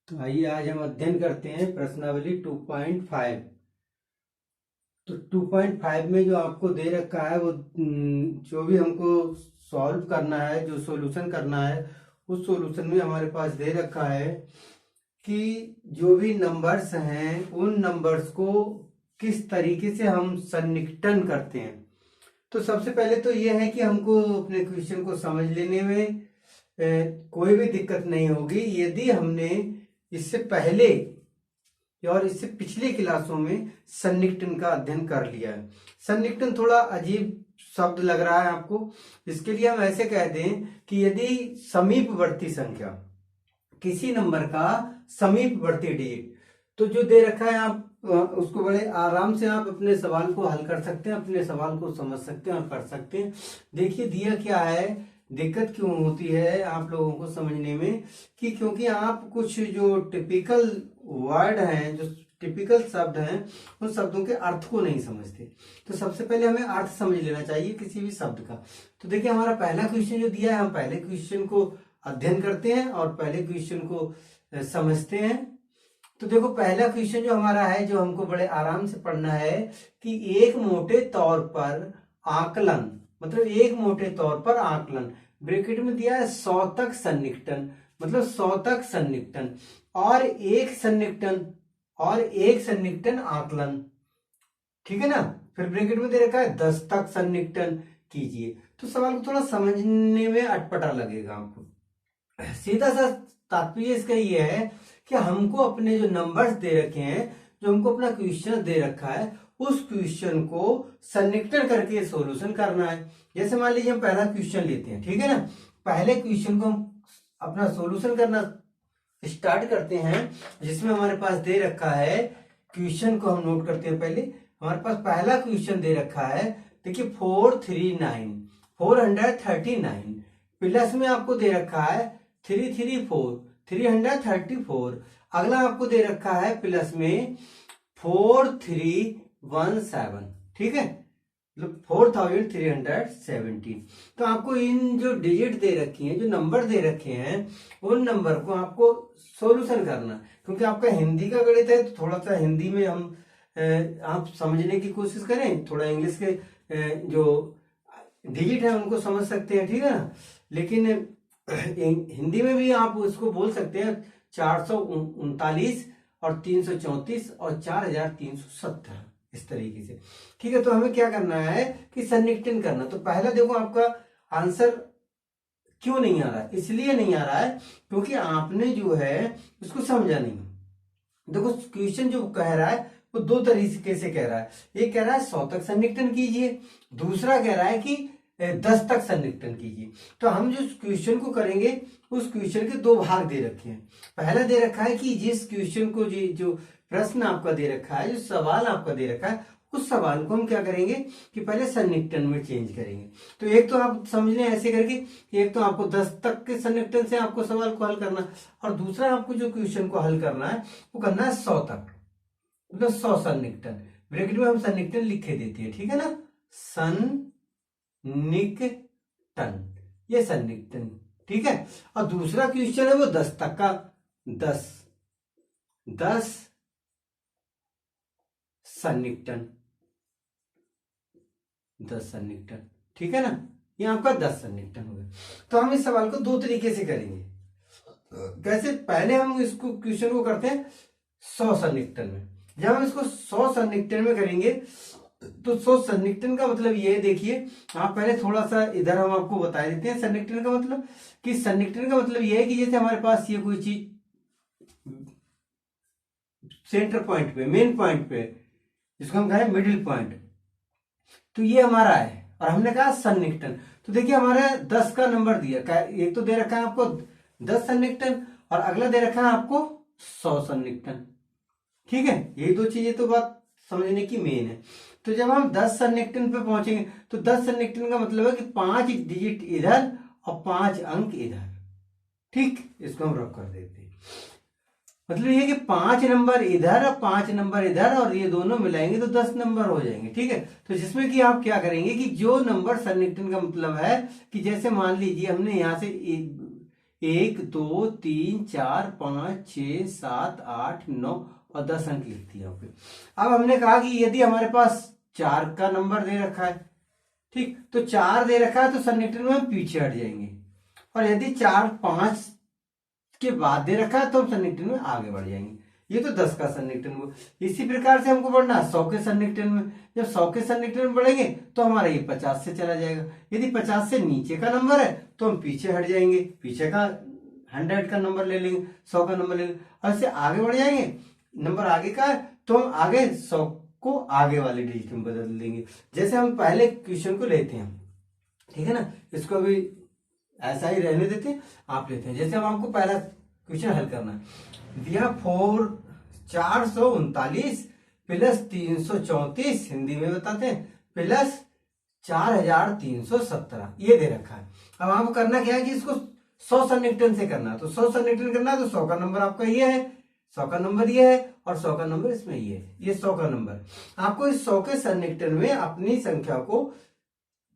तो आइए आज हम अध्ययन करते हैं प्रश्नावली 2.5। तो 2.5 में जो आपको दे रखा है वो जो भी हमको सॉल्व करना है, जो सॉल्यूशन करना है, उस सॉल्यूशन में हमारे पास दे रखा है कि जो भी नंबर्स हैं उन नंबर्स को किस तरीके से हम सन्निकटन करते हैं। तो सबसे पहले तो ये है कि हमको अपने क्वेश्चन को समझ लेने में कोई भी दिक्कत नहीं होगी यदि हमने इससे पहले और इससे पिछले क्लासों में सन्निकटन का अध्ययन कर लिया है। सन्निकटन थोड़ा अजीब शब्द लग रहा है आपको, इसके लिए हम ऐसे कह दें कि यदि समीपवर्ती संख्या, किसी नंबर का समीपवर्ती डिजिट, तो जो दे रखा है आप उसको बड़े आराम से आप अपने सवाल को हल कर सकते हैं, अपने सवाल को समझ सकते हैं और कर सकते हैं। देखिए दिया क्या है, दिक्कत क्यों होती है आप लोगों को समझने में कि क्योंकि आप कुछ जो टिपिकल वर्ड हैं, जो टिपिकल शब्द हैं, उन शब्दों के अर्थ को नहीं समझते। तो सबसे पहले हमें अर्थ समझ लेना चाहिए किसी भी शब्द का। तो देखिए हमारा पहला क्वेश्चन जो दिया है, हम पहले क्वेश्चन को अध्ययन करते हैं और पहले क्वेश्चन को समझते हैं। तो देखो पहला क्वेश्चन जो हमारा है, जो हमको बड़े आराम से पढ़ना है कि एक मोटे तौर पर आकलन, मतलब एक मोटे तौर पर आकलन, ब्रैकेट में दिया है 100 तक सन्निकटन, मतलब 100 तक सन्निकटन और एक सन्निकटन आकलन, ठीक है ना। फिर ब्रैकेट में दे रखा है 10 तक सन्निकटन कीजिए। तो सवाल को थोड़ा समझने में अटपटा लगेगा आपको। सीधा सा तात्पर्य इसका ये है कि हमको अपने जो नंबर्स दे रखे हैं, जो हमको अपना क्वेश्चन दे रखा है, उस क्वेश्चन को सन्निकटन करके सॉल्यूशन करना है। जैसे मान लीजिए हम पहला क्वेश्चन लेते हैं, ठीक है ना। पहले क्वेश्चन को हम अपना सॉल्यूशन करना स्टार्ट करते हैं, जिसमें हमारे पास दे रखा है, क्वेश्चन को हम नोट करते हैं। पहले हमारे पास पहला क्वेश्चन दे रखा है, देखिए 439 प्लस में आपको दे रखा है 334। अगला आपको दे रखा है प्लस में 4317, ठीक है, मतलब 4317। तो आपको इन जो डिजिट दे रखी हैं, जो नंबर दे रखे हैं, उन नंबर को आपको सॉल्यूशन करना, क्योंकि आपका हिंदी का गणित है तो थोड़ा सा हिंदी में हम आप समझने की कोशिश करें, थोड़ा इंग्लिश के जो डिजिट है उनको समझ सकते हैं, ठीक है ना। लेकिन हिंदी में भी आप उसको बोल सकते हैं 439 और 334 और 4370, इस तरीके से, ठीक है। तो हमें क्या करना है कि सन्निकटन करना। तो पहला देखो आपका आंसर क्यों नहीं आ रहा है, इसलिए नहीं आ रहा है क्योंकि आपने जो है उसको समझा नहीं। देखो क्वेश्चन जो कह रहा है वो दो तरीके से कह रहा है। एक कह रहा है 100 तक सन्निकटन कीजिए, दूसरा कह रहा है कि 10 तक सन्निकटन कीजिए। तो हम जो क्वेश्चन को करेंगे, उस क्वेश्चन के दो भाग दे रखे हैं। पहला दे रखा है कि जिस क्वेश्चन को जो प्रश्न आपका दे रखा है, जो सवाल आपका दे रखा है, उस सवाल को हम क्या करेंगे कि पहले सन्निकटन में चेंज करेंगे। तो एक तो आप समझ लें ऐसे करके, एक तो आपको 10 तक के सन्निकटन से आपको सवाल को हल करना, और दूसरा आपको जो क्वेश्चन को हल करना है वो करना है 100 तक, मतलब 100 सन्निकटन। ब्रैकेट में हम सन्निकटन लिखे देते हैं, ठीक है ना, सन्निकटन, ये सन्निकटन, ठीक है। और दूसरा क्वेश्चन है वो 10 तक का, 10 सन्निकटन, 10 सन्निकटन, ठीक है ना। ये आपका 10 सन्निकटन हो गया। तो हम इस सवाल को दो तरीके से करेंगे। कैसे, पहले हम इसको क्वेश्चन को करते हैं 100 सन्निकटन में। जब हम इसको 100 सन्निकटन में करेंगे तो 100 सन्निकटन का मतलब ये देखिए, आप पहले थोड़ा सा इधर हम आपको बता देते हैं सन्निकटन का मतलब, कि सन्निकटन का मतलब ये है कि जैसे हमारे पास ये कोई चीज सेंटर पॉइंट पे, मेन पॉइंट पे, जिसको हम कहें मिडिल पॉइंट, तो ये हमारा है और हमने कहा सन्निकटन। तो देखिए हमारा 10 का नंबर दिया, एक तो दे रखा है आपको 10 सन्निकटन और अगला दे रखा है आपको 100 सन्निकटन, ठीक है। यही दो चीजें तो बात समझने की मेन है। तो जब हम 10 सन्निकटन पे पहुंचेंगे तो 10 सन्निकटन का मतलब है कि 5 डिजिट इधर और 5 अंक इधर, ठीक, इसको हम रख कर देते हैं। मतलब ये कि 5 नंबर इधर और 5 नंबर इधर, और ये दोनों मिलाएंगे तो 10 नंबर हो जाएंगे, ठीक है। तो जिसमें कि आप क्या करेंगे कि जो नंबर सन्निकटन का मतलब है कि जैसे मान लीजिए हमने यहां से 1 2 3 4 5 6 7 8 9 और 10 अंक लिख दिए यहाँ पे। अब हमने कहा कि यदि हमारे पास 4 का नंबर दे रखा है, ठीक, तो 4 दे रखा है तो सन्निकटन में हम पीछे हट जाएंगे, और यदि 4 5 के बाद दे रखा है तो हम सन्निकटन में आगे बढ़ जाएंगे। ये तो 10 का सन्निकटन हुआ। इसी प्रकार से हमको बढ़ना है 100 के सन्निकटन में। जब 100 के सन्निकटन में बढ़ेंगे तो हमारा ये 50 से चला जाएगा। यदि 50 से नीचे का नंबर है तो हम पीछे हट जाएंगे, पीछे का 100 का नंबर ले लेंगे, 100 का नंबर ले लेंगे, और इससे आगे बढ़ जाएंगे। नंबर आगे का है तो हम आगे 100 को आगे वाले डिजिट में बदल देंगे। जैसे हम पहले क्वेश्चन को लेते हैं, ठीक है ना, इसको भी ऐसा ही रहने देते हैं, आप लेते हैं। जैसे अब आपको पहला क्वेश्चन हल करना है, दिया 439 प्लस 334, हिंदी में बताते हैं, प्लस 4317 ये दे रखा है। अब आपको करना क्या है कि इसको 100 सन्निकटन से करना है, तो 100 सन्निकटन करना है तो 100 का नंबर आपका ये है, 100 का नंबर ये है, और 100 का नंबर इसमें ये है, ये 100 का नंबर। आपको इस 100 के सन्निकटन में अपनी संख्या को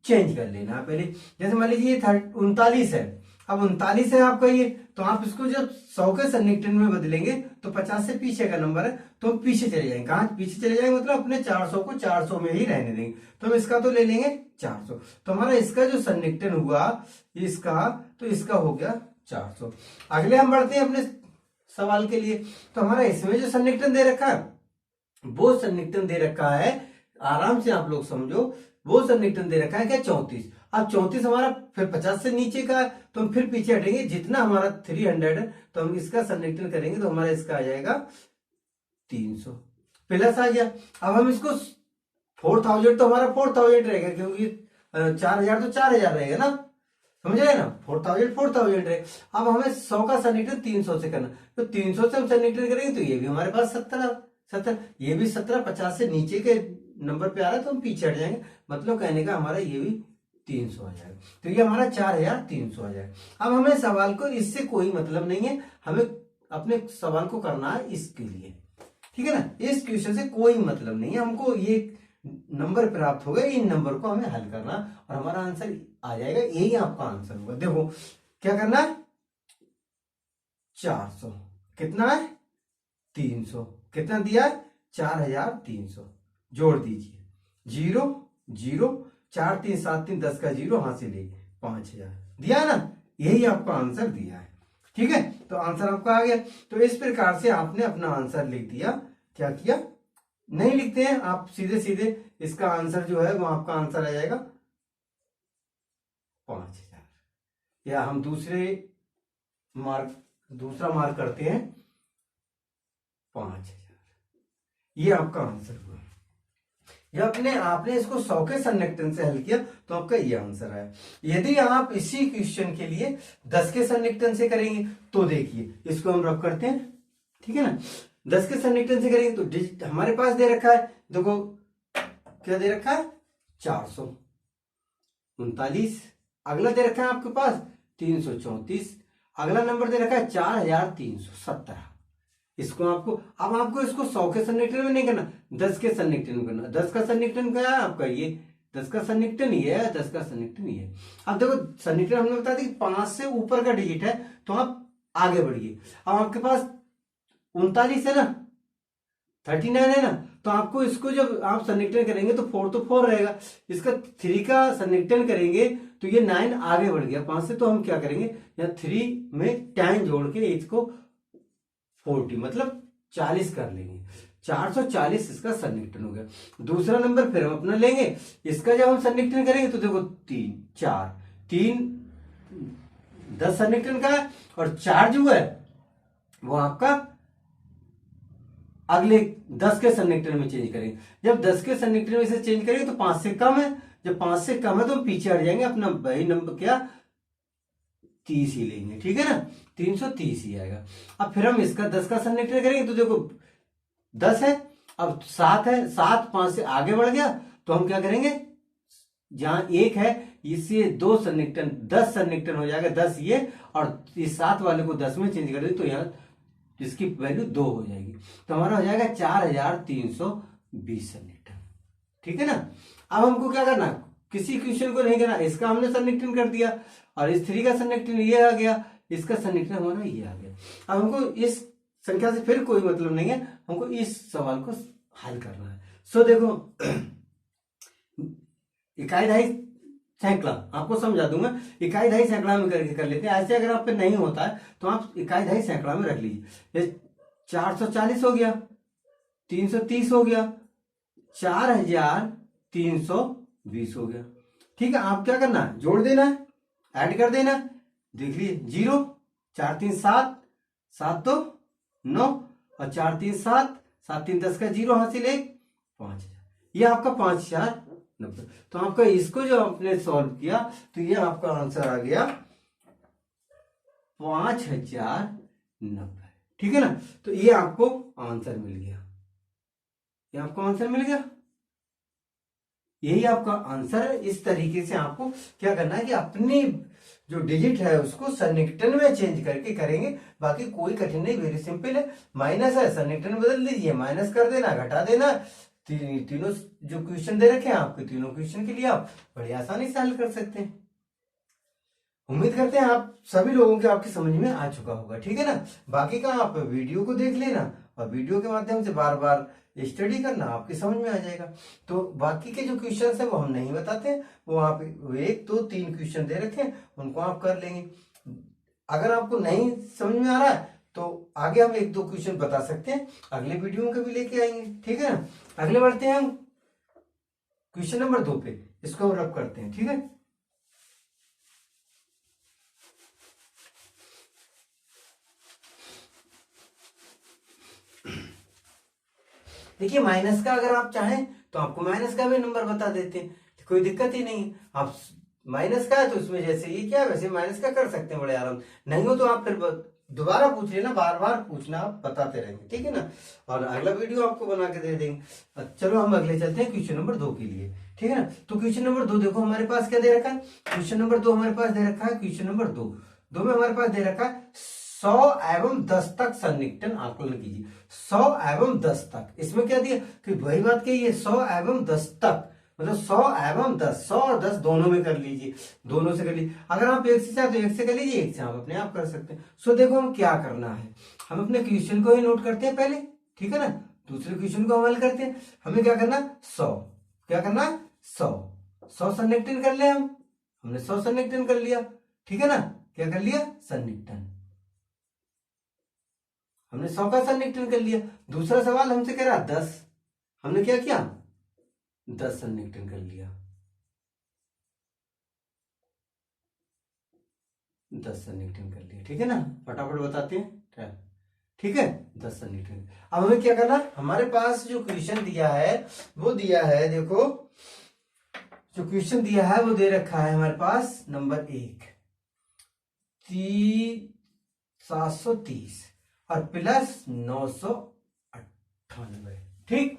चेंज कर लेना है पहले। जैसे मान लीजिए 39 है, अब 39 है आपका ये, तो आप इसको जब 100 के सन्निकटन में बदलेंगे तो 50 से पीछे का नंबर है तो हम पीछे चले जाएंगे। कहां पीछे चले जाएंगे, मतलब अपने 400 को 400 में ही रहने देंगे। तो हम इसका तो ले लेंगे 400, तो हमारा इसका जो सन्निकटन हुआ इसका, तो इसका हो गया 400। अगले हम बढ़ते हैं अपने सवाल के लिए। तो हमारा इसमें जो सन्निकटन दे रखा है वो सन्निकटन दे रखा है, आराम से आप लोग समझो, वो सन्निकटन दे रखा है क्या 34। अब 34 हमारा फिर 50 से नीचे का है तो हम फिर पीछे हटेंगे, जितना हमारा 300 है तो हम इसका सन्निकटन करेंगे तो हमारा इसका आ जाएगा 300 प्लस आ गया। अब हम इसको 4000 तो हमारा 4000 रहेगा, क्योंकि 4000 तो 4000 रहेगा ना, समझ रहे ना, 4000 रहेगा। अब हमें 100 का सन्निकटन 300 से करना, तो 300 से हम सन्निकटन करेंगे तो ये भी हमारे पास 17, ये भी 17, 50 से नीचे के नंबर पे आ रहा है तो हम पीछे हट जाएंगे, मतलब कहने का हमारा ये भी 300 आ जाएगा। तो ये हमारा 4300 आ जाएगा। अब हमें सवाल को इससे कोई मतलब नहीं है, हमें अपने सवाल को करना है इसके लिए, ठीक है ना, इस क्वेश्चन से कोई मतलब नहीं है, हमको ये नंबर प्राप्त हो गए, इन नंबर को हमें हल करना और हमारा आंसर आ जाएगा, यही आपका आंसर होगा। देखो क्या करना है, 400 कितना है 300, कितना दिया है 4300, जोड़ दीजिए 0 0 4 3 7 3 10 का 0 हाथ से ले 5000 दिया है ना, यही आपका आंसर दिया है, ठीक है। तो आंसर आपका आ गया। तो इस प्रकार से आपने अपना आंसर लिख दिया। क्या किया, नहीं लिखते हैं आप सीधे सीधे, इसका आंसर जो है वो आपका आंसर आ जाएगा 5000, या हम दूसरा मार्क करते हैं 5000, ये आपका आंसर हुआ। जब आपने इसको 100 के सन्निकटन से हल किया तो आपका ये आंसर आया। यदि आप इसी क्वेश्चन के लिए 10 के सन्निकटन से करेंगे तो देखिए, इसको हम रब करते हैं, ठीक है ना, 10 के सन्निकटन से करेंगे तो डिजिट हमारे पास दे रखा है, देखो क्या दे रखा है 439, अगला दे रखा है आपके पास 334, अगला नंबर दे रखा है 4317। इसको आपको इसको 100 के सन्निकटन में नहीं करना, 10 के सन्निकटन में करना। 10 का सन्निकटन क्या है आपका, ये 10 का सन्निकटन ये है, 10 का सन्निकटन ये है। अब देखो सन्निकटन हमने बता दी 5 से ऊपर का डिजिट है तो आप आगे बढ़िए। अब आपके पास 39 है ना, 39 है ना, तो आपको इसको जब आप सन्निकटन करेंगे तो 4 तो 4 रहेगा, इसका 3 का सन्निकटन करेंगे तो ये 9 आगे बढ़ गया 5 से, तो हम क्या करेंगे यहाँ 3 में 10 जोड़ के इसको 40 मतलब 40 कर लेंगे, 440 इसका सन्निकटन हो गया। दूसरा नंबर फिर हम अपना लेंगे, इसका जब हम सन्निकटन करेंगे तो देखो 3 10 सन्निकटन का है, और 4 जो है वो आपका अगले 10 के सन्निकटन में चेंज करेंगे। जब 10 के सन्निकटन में से चेंज करेंगे तो 5 से कम है, जब 5 से कम है तो हम पीछे हट जाएंगे, अपना वही नंबर क्या 30 ही लेंगे, ठीक है ना, 330 ही आएगा। अब फिर हम इसका 10 का सन्निकटन करेंगे तो देखो 10 है, अब 7 है, 7 5 से आगे बढ़ गया तो हम क्या करेंगे, जहां 1 है इससे 2 सन्निकटन 10 सन्निकटन हो जाएगा, 10 ये और इस 7 वाले को 10 में चेंज कर दें तो यहाँ इसकी वैल्यू 2 हो जाएगी, तो हमारा हो जाएगा 4320 सन्निकटन, ठीक है ना। अब हमको क्या करना, किसी क्वेश्चन को नहीं करना, इसका हमने सन्निकटन कर दिया और इस 3 का सन्निकटन ये आ गया, इसका सन्निकटन हमारा ये आ गया। अब हमको इस संख्या से फिर कोई मतलब नहीं है, हमको इस सवाल को हल करना है। सो देखो इकाई दहाई सैकड़ा आपको समझा दूंगा, इकाई दहाई सैकड़ा में करके कर लेते हैं। ऐसे अगर आप पे नहीं होता है तो आप इकाई दहाई सैकड़ा में रख लीजिए। ये 440 हो गया, 330 हो गया, 4320 हो गया। ठीक है, आप क्या करना है, जोड़ देना है, ऐड कर देना है। देख लीजिए 0 4 3 7 7 2 9 और 4 3 7 7 3 10 का 0 हासिल 1 5000। ये आपका 5090। तो आपका इसको जो आपने सॉल्व किया तो ये आपका आंसर आ गया 5090। ठीक है ना, तो ये आपको आंसर मिल गया, ये आपको आंसर मिल गया, यही आपका आंसर है। इस तरीके से आपको क्या करना है कि अपनी जो डिजिट है उसको सन्निकटन में चेंज करके करेंगे, बाकी कोई कठिन नहीं, वेरी सिंपल है। माइनस है, सन्निकटन बदल दीजिए, माइनस कर देना, घटा देना। तीनों जो क्वेश्चन दे रखे हैं आपके, तीनों क्वेश्चन के लिए आप बड़ी आसानी से हल कर सकते हैं। उम्मीद करते हैं आप सभी लोगों के आपकी समझ में आ चुका होगा। ठीक है ना, बाकी का आप वीडियो को देख लेना और वीडियो के माध्यम से बार बार स्टडी करना, आपकी समझ में आ जाएगा। तो बाकी के जो क्वेश्चन है वो हम नहीं बताते हैं, वो आप 1 2 3 क्वेश्चन दे रखे हैं, उनको आप कर लेंगे। अगर आपको नहीं समझ में आ रहा है तो आगे हम 1 2 क्वेश्चन बता सकते हैं, अगले वीडियो में कभी लेके आएंगे। ठीक है ना, अगले बढ़ते हैं हम क्वेश्चन नंबर 2 पे, इसको हम रब करते हैं। ठीक है, देखिए माइनस का अगर आप चाहें तो आपको माइनस का भी नंबर बता देते हैं, कोई दिक्कत ही नहीं। आप माइनस का है तो उसमें जैसे ये क्या है वैसे माइनस का कर सकते हैं बड़े आराम। नहीं हो तो आप फिर दोबारा पूछ लेना, बार बार पूछना, आप बताते रहेंगे। ठीक है ना, और अगला वीडियो आपको बना के दे देंगे। चलो हम अगले चलते हैं क्वेश्चन नंबर 2 के लिए। ठीक है ना, तो क्वेश्चन नंबर 2 देखो हमारे पास क्या दे रखा है, क्वेश्चन नंबर 2 हमारे पास दे रखा है, क्वेश्चन नंबर 2 में हमारे पास दे रखा है 100 एवं 10 तक सन्निकटन आकलन कीजिए। 100 एवं 10 तक, इसमें क्या दिया कि वही बात कही है, 100 एवं 10 तक, मतलब 100 एवं 10, 100 और 10 दोनों में कर लीजिए, दोनों से कर लीजिए। अगर आप एक से चाहे तो एक से कर लीजिए, एक से आप अपने आप कर सकते हैं। सो देखो हम क्या करना है, हम अपने क्वेश्चन को ही नोट करते हैं पहले। ठीक है ना, दूसरे क्वेश्चन को हल करते हैं। हमें क्या करना, 100, क्या करना, 100 सन्निकटन कर ले हमने 100 सन्निकटन कर लिया। ठीक है ना, क्या कर लिया, सन्निकटन, हमने 100 का सन्निकटन कर लिया। दूसरा सवाल हमसे कह रहा 10, हमने क्या किया, 10 सन्निकटन कर लिया, 10 सन्निकटन कर लिया। ठीक है ना, फटाफट बताते हैं। ठीक है, 10 सन्निकटन। अब हमें क्या करना, हमारे पास जो क्वेश्चन दिया है वो दिया है, देखो जो क्वेश्चन दिया है वो दे रखा है हमारे पास नंबर 1 730 और प्लस 998। ठीक,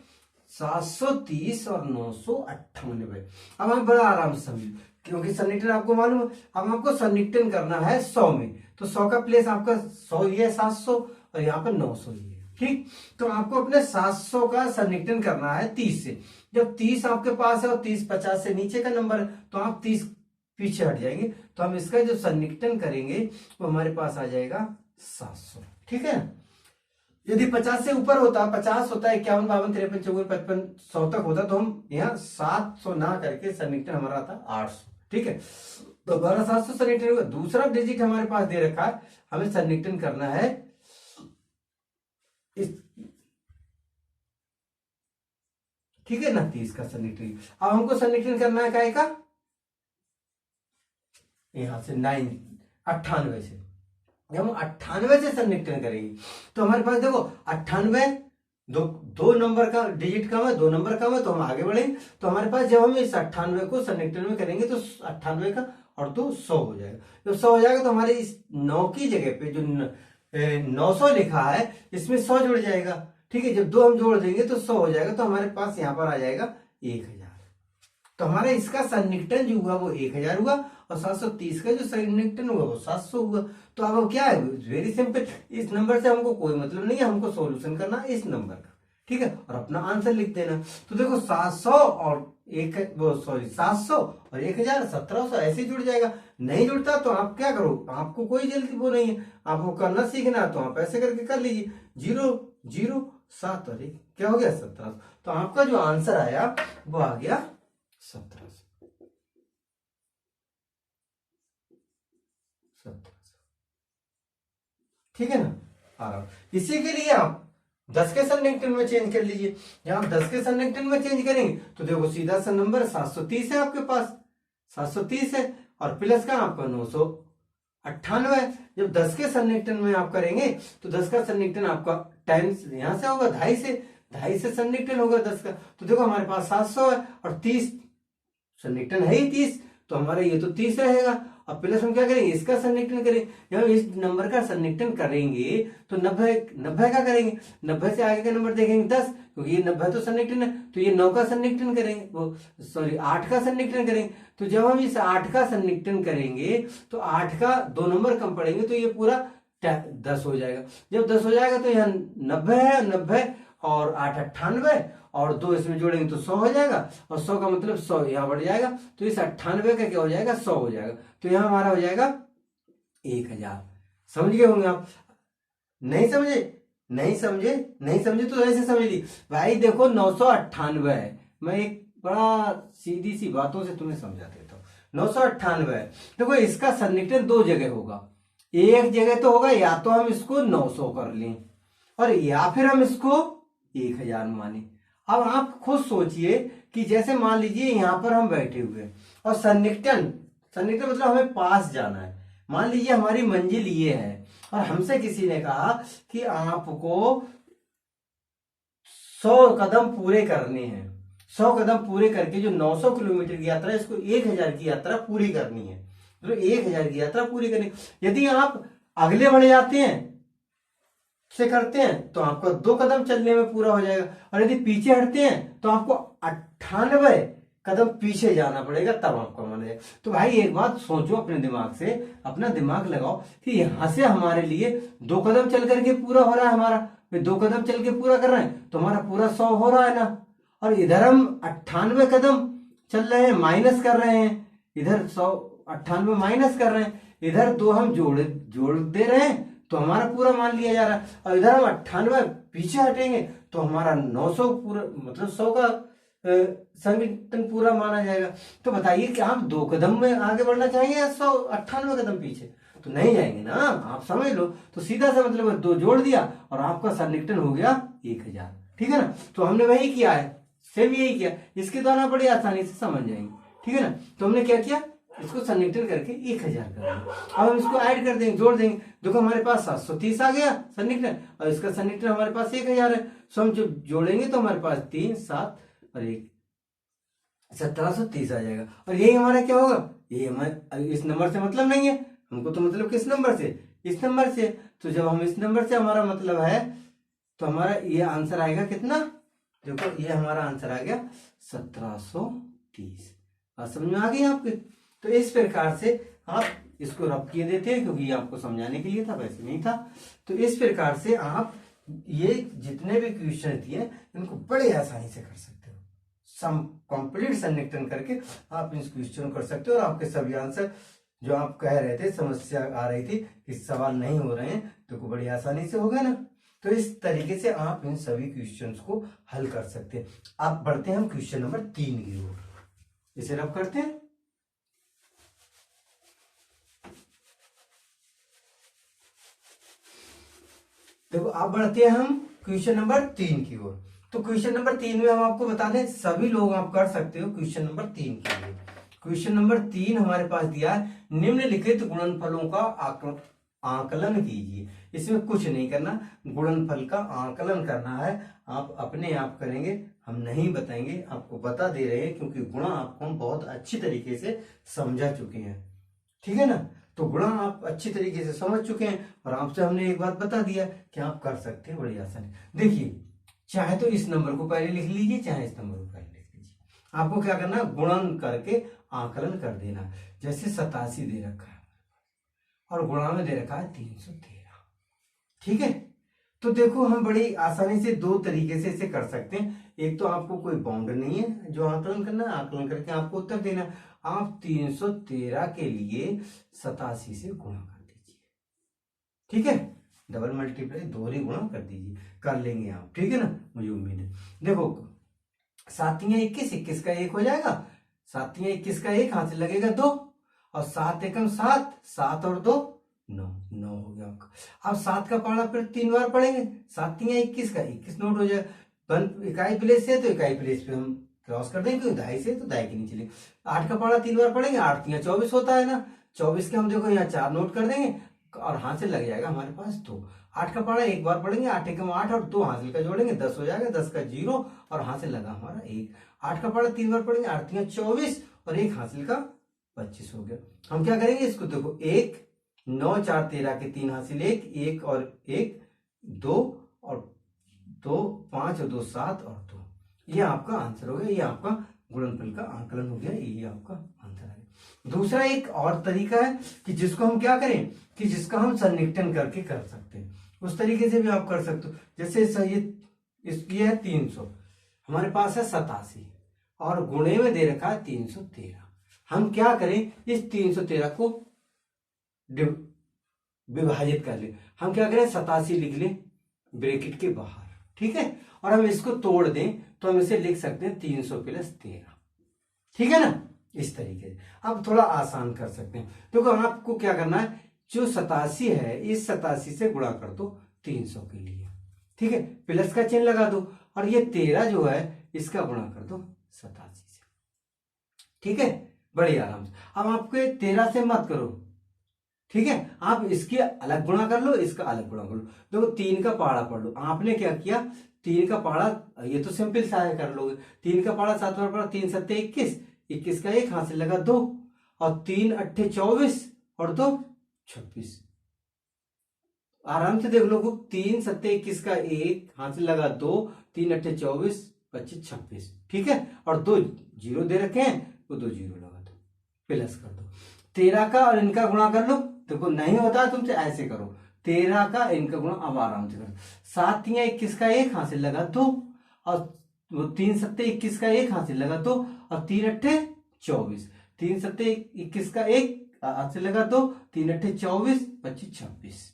730 और 998। अब हम बड़ा आराम से समझिए, क्योंकि सन्निकटन आपको मालूम है। अब आपको सन्निकटन करना है 100 में, तो 100 का प्लेस आपका 100 ही है, 700 और यहाँ पर 900 ही है। ठीक, तो आपको अपने 700 का सन्निकटन करना है 30 से। जब 30 आपके पास है और 30 50 से नीचे का नंबर है तो आप 30 पीछे हट जाएंगे, तो हम इसका जो सन्निकटन करेंगे वो हमारे पास आ जाएगा 700। ठीक है, यदि 50 से ऊपर होता, 50 होता है, 51 52 53 54 55 100 तक होता तो हम यहाँ 700 ना करके सन्निकटन हमारा आता 800। ठीक है, तो 700 सन्निकटन हुआ। दूसरा डिजिट हमारे पास दे रखा है, हमें सन्निकटन करना है इस, ठीक है ना, 30 का सन्निकटन। अब हमको सन्निकटन करना है काय का, यहां से 98 से, जब हम 98 से सन्निकटन करेंगे तो हमारे पास देखो 98 दो नंबर का डिजिट कम है, 2 नंबर कम है, तो हम आगे बढ़ेंगे। तो हमारे पास जब हम इस 98 को सन्निकटन में करेंगे तो 98 का और 2 100 हो जाएगा। जब 100 हो जाएगा तो हमारे इस 9 की जगह पे जो 900 लिखा है इसमें 100 जुड़ जाएगा। ठीक है, जब 2 हम जोड़ देंगे तो 100 हो जाएगा, तो हमारे पास यहाँ पर आ जाएगा 1000। तो हमारा इसका सन्निकटन जो हुआ वो 1000 हुआ और 730 का जो सन्निकटन हुआ वो 700 हुआ। तो अब क्या है, वेरी सिंपल, इस नंबर से हमको कोई मतलब नहीं है, हमको सॉल्यूशन करना है इस नंबर का। ठीक है, और अपना आंसर लिख देना। तो देखो 700 और 700 और 1000 1700 ऐसे जुड़ जाएगा। नहीं जुड़ता तो आप क्या करो, आपको कोई जल्दी वो नहीं है, आपको करना सीखना है तो आप ऐसे करके कर लीजिए। 0 0 7 और 1 क्या हो गया 1700। तो आपका जो आंसर आया वो आ गया 1700। ठीक है ना। इसी के लिए आप 10 के सन्निकटन में चेंज कर लीजिए। जब आप 10 के सन्निकटन में चेंज करेंगे तो देखो सीधा सा नंबर 730 है आपके पास, 730 है, और प्लस का आपका 998 है। जब 10 के सन्निकटन में आप करेंगे तो 10 का सन्निकटन आपका 10 यहां से होगा, 2.5 से सन्निकटन होगा 10 का। तो देखो हमारे पास 700 है और 30 सन्निकटन है ही 30, तो हमारा ये तो 30 रहेगा। अब प्लस हम क्या करेंगे, इसका सन्निकटन करेंगे। जब हम इस नंबर का सन्निकटन करेंगे तो 90 का करेंगे, 90 से आगे का नंबर देखेंगे 10, क्योंकि ये 90 तो सन्निकटन है, तो ये 9 का सन्निकटन करेंगे, वो सॉरी 8 का सन्निकटन करेंगे। तो जब हम इस 8 का सन्निकटन करेंगे तो 8 का 2 नंबर कम पड़ेंगे तो ये पूरा 10 हो जाएगा। जब 10 हो जाएगा तो यहाँ 90 है, 90 और 8 98 और 2 इसमें जोड़ेंगे तो 100 हो जाएगा, और 100 का मतलब 100 यहाँ बढ़ जाएगा, तो इस 98 का क्या हो जाएगा 100 हो जाएगा, तो यहाँ हमारा हो जाएगा 1000। समझ गए होंगे आप? नहीं समझे? नहीं समझे तो ऐसे समझ ली भाई। देखो 998 है, मैं एक बड़ा सीधी सी बातों से तुम्हें समझा देता हूँ। 998 है, देखो इसका सन्निकटन 2 जगह होगा। एक जगह तो होगा या तो हम इसको 900 कर लें और या फिर हम इसको 1000 माने। अब आप खुद सोचिए कि जैसे मान लीजिए यहां पर हम बैठे हुए और सन्निकटन मतलब हमें पास जाना है। मान लीजिए हमारी मंजिल ये है और हमसे किसी ने कहा कि आपको 100 कदम पूरे करने हैं। 100 कदम पूरे करके जो 900 किलोमीटर की यात्रा है इसको 1000 की यात्रा पूरी करनी है। तो 1000 की यात्रा पूरी करनी, यदि आप अगले बढ़ जाते हैं से करते हैं तो आपको 2 कदम चलने में पूरा हो जाएगा, और यदि पीछे हटते हैं तो आपको 98 कदम पीछे जाना पड़ेगा, तब आपको मान जाएगा। तो भाई एक बात सोचो अपने दिमाग से, अपना दिमाग लगाओ कि यहां से हमारे लिए 2 कदम चल करके पूरा हो रहा है हमारा, 2 कदम चल के पूरा कर रहे हैं तो हमारा पूरा 100 हो रहा है ना, और इधर हम 98 कदम चल रहे हैं, माइनस कर रहे हैं, इधर 198 माइनस कर रहे हैं, इधर 2 हम जोड़ दे रहे हैं तो हमारा पूरा मान लिया जा रहा है, और इधर हम 98 पीछे हटेंगे तो हमारा 900 पूरा मतलब 100 का सन्निकटन पूरा माना जाएगा। तो बताइए कि आप 2 कदम में आगे बढ़ना चाहेंगे या 198 कदम पीछे? तो नहीं जाएंगे ना, आप समझ लो। तो सीधा सा मतलब 2 जोड़ दिया और आपका सन्निकटन हो गया 1000। ठीक है ना। तो हमने वही किया है, सेम यही किया, इसके द्वारा बड़ी आसानी से समझ जाएंगे। ठीक है ना। तो हमने क्या किया, इसको सन्निकटन करके 1000 कर दिया। अब हम इसको ऐड कर देंगे, जोड़ देंगे। देखो हमारे पास 730 आ गया सन्निकटन और इसका सन्निकटन हमारे पास 1000 है। सो हम जब जोड़ेंगे तो हमारे पास 3 7 और 1 1730 आ जाएगा। और यही हमारा क्या होगा, ये हमारे इस नंबर से मतलब नहीं है हमको, तो मतलब किस नंबर से, इस नंबर से। तो जब हम इस नंबर से हमारा मतलब है तो हमारा ये आंसर आएगा कितना, देखो ये हमारा आंसर आ गया 1730। बात समझ में आ गई आपके? तो इस प्रकार से आप इसको रब किए देते हैं क्योंकि ये आपको समझाने के लिए था, वैसे नहीं था। तो इस प्रकार से आप ये जितने भी क्वेश्चन दिए इनको बड़े आसानी से कर सकते हो। सम कंप्लीट सन्निकटन करके आप इस क्वेश्चन कर सकते हो और आपके सभी आंसर जो आप कह रहे थे, समस्या आ रही थी कि सवाल नहीं हो रहे हैं, तो बड़ी आसानी से हो गया ना। तो इस तरीके से आप इन सभी क्वेश्चंस को हल कर सकते हैं। आप बढ़ते हैं हम क्वेश्चन नंबर 3 की ओर, इसे रब करते हैं। देखो आप बढ़ते हैं हम क्वेश्चन नंबर 3 की ओर। तो क्वेश्चन नंबर 3 में हम आपको बता दें, सभी लोग आप कर सकते हो क्वेश्चन नंबर 3 के लिए। क्वेश्चन नंबर 3 हमारे पास दिया है, निम्नलिखित गुणनफलों का आकलन कीजिए। इसमें कुछ नहीं करना, गुणनफल का आकलन करना है, आप अपने आप करेंगे, हम नहीं बताएंगे, आपको बता दे रहे हैं क्योंकि गुणा आपको हम बहुत अच्छी तरीके से समझा चुके हैं। ठीक है ना। तो गुणा आप अच्छी तरीके से समझ चुके हैं और आपसे हमने एक बात बता दिया कि आप कर सकते हैं बड़ी आसानी। देखिए चाहे तो इस नंबर को पहले लिख लीजिए, चाहे इस नंबर को पहले लिख लीजिए। आपको क्या करना है, गुणन करके आकलन कर देना। जैसे 87 दे रखा है और गुणा में दे रखा है 313। ठीक है। तो देखो हम बड़ी आसानी से दो तरीके से इसे कर सकते हैं। एक तो आपको कोई बाउंड नहीं है जो आकलन करना है, आकलन करके आपको उत्तर देना है। आप 313 के लिए 87 से गुणा कर दीजिए, ठीक है, डबल मल्टीप्लाई दोहरी गुणा कर दीजिए, कर लेंगे आप, ठीक है ना, मुझे उम्मीद है। देखो 7 तियां 21, 21 का 1 हो जाएगा, 7 तियां 21 का 1 हाथ से लगेगा 2, और 7 एकम 7, 7 और 2 9, 9 हो गया आपका। अब 7 का पारा फिर 3 बार पढ़ेंगे, 7 तियां 21 का 21 नोट हो जाएगा। इकाई प्लेस से तो इकाई प्लेस पे हम क्रॉस कर देंगे, क्योंकि दाई से तो दाई के नीचे लेंगे। 8 का पारा 3 बार पढ़ेंगे, 8 तियां 24 होता है ना, 24 के हम देखो यहाँ 4 नोट कर देंगे और हाथ से लग जाएगा हमारे पास 2। 8 का पारा 1 बार पढ़ेंगे, 8 एकम 8 और 2 हासिल का जोड़ेंगे 10 हो जाएगा, 10 का 0 और हाथ से लगा हमारा 1। 8 का पारा 3 बार पढ़ेंगे, 8 तियां 24 और 1 हासिल का 25 हो गया। हम क्या करेंगे इसको, देखो 1 9 4 13 के 3 हासिल 1, 1 और 1 2 और 2 5 और 2 7 और 2, ये आपका आंसर हो गया। ये आपका गुणनफल का आंकलन हो गया, ये आपका आंसर है। दूसरा एक और तरीका है कि जिसको हम क्या करें, कि जिसका हम सन्निकटन करके कर सकते हैं, उस तरीके से भी आप कर सकते हो। जैसे ये इसकी है 300, हमारे पास है 87 और गुणे में दे रखा है 313। हम क्या करें, इस 313 को विभाजित कर ले। हम क्या करें, 87 लिख लें ब्रैकेट के बाहर, ठीक है, और हम इसको तोड़ दें तो हम इसे लिख सकते हैं 300 प्लस 13, ठीक है ना, इस तरीके से। अब थोड़ा आसान कर सकते हैं। देखो आपको क्या करना है, जो 87 है इस 87 से गुणा कर दो 300 के लिए, ठीक है, प्लस का चिन्ह लगा दो, और ये 13 जो है इसका गुणा कर दो 87 से, ठीक है, बड़े आराम से। अब आपके 13 से मत करो, ठीक है, आप इसके अलग गुणा कर लो, इसका अलग गुणा कर लो। देखो 3 का पाड़ा पढ़ लो। आपने क्या किया, 3 का पाड़ा, ये तो सिंपल सा है, कर लोगे। 3 का पाड़ा 7 बार पढ़ा, 3 7 21, 21 का 1 हाथ से लगा 2 और 3 8 24 और 2 26। आराम से देख लो, 3 7 21 का 1 हाथ से लगा 2, 3 8 24 25 26, ठीक है, और 2 जीरो दे रखे हैं, वो 2 जीरो लगा दो, प्लस कर दो। 13 का और इनका गुणा कर लो। देखो नहीं होता तुमसे ऐसे करो, 13 का इनका गुणा अब आराम से करो। 7 तियां 21 का 1 हाथ से लगा 2 और 3 7 21 का 1 हाथ से लगा 2 और 3 8 24, 3 7 21 का 1 हाथ से लगा 2, 3 8 24 25 26,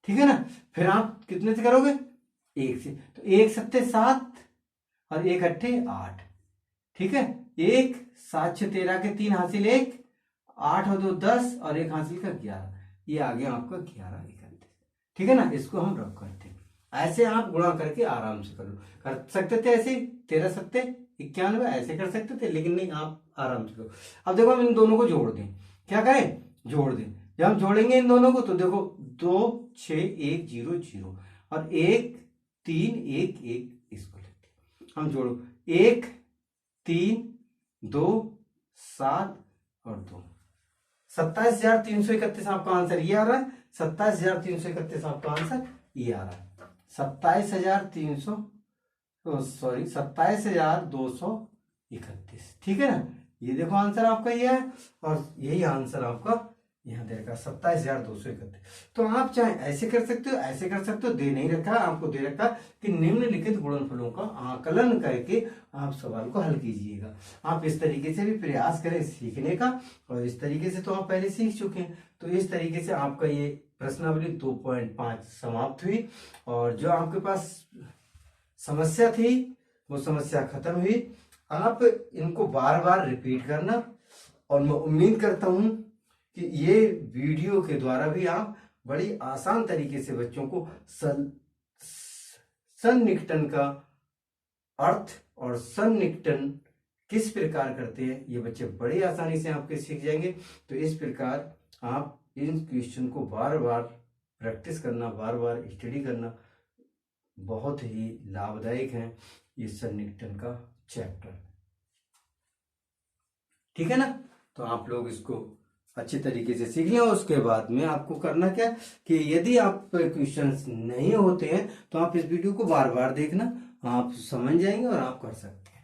ठीक है ना। फिर आप कितने से करोगे, 1 से, तो 1 7 7 और 1 8 8, ठीक है, 1 7 6 13 के 3 हासिल 1, 8 और 2 10 और 1 हासिल का 11, ये आ गया आपका 11 31, ठीक है ना। इसको हम रख करते हैं, ऐसे आप गुणा करके आराम से कर सकते थे, ऐसे 13 7 91 ऐसे कर सकते थे, लेकिन नहीं, आप आराम से करो। अब देखो हम इन दोनों को जोड़ दें, क्या करें, जोड़ दें। जब हम जोड़ेंगे इन दोनों को तो देखो 2 6 1 0 0 और 1 3 1 1, इसको लेते हम जोड़ो, 1 3 2 7 और 2, 27,331 आपका आंसर ये आ रहा है। 27,331 आपका आंसर ये आ रहा है। 27,231, ठीक है ना। ये देखो आंसर आपका ये है, और यही आंसर आपका यहाँ दे रखा 27,231। तो आप चाहे ऐसे कर सकते हो, ऐसे कर सकते हो, दे नहीं रखा, आपको दे रखा कि निम्नलिखित गुणनफलों का आकलन करके आप सवाल को हल कीजिएगा। आप इस तरीके से भी प्रयास करें सीखने का, और इस तरीके से तो आप पहले सीख चुके हैं। तो इस तरीके से आपका ये प्रश्नावली 2.5 समाप्त हुई, और जो आपके पास समस्या थी वो समस्या खत्म हुई। आप इनको बार बार रिपीट करना, और मैं उम्मीद करता हूं कि ये वीडियो के द्वारा भी आप बड़ी आसान तरीके से बच्चों को सन्निकटन का अर्थ और सन्निकटन किस प्रकार करते हैं ये बच्चे बड़ी आसानी से आपके सीख जाएंगे। तो इस प्रकार आप इन क्वेश्चन को बार बार प्रैक्टिस करना, बार बार स्टडी करना बहुत ही लाभदायक है ये सन्निकटन का चैप्टर, ठीक है ना। तो आप लोग इसको अच्छी तरीके से सीख लें, और उसके बाद में आपको करना क्या कि यदि आप क्वेश्चंस नहीं होते हैं तो आप इस वीडियो को बार बार देखना, आप समझ जाएंगे और आप कर सकते हैं।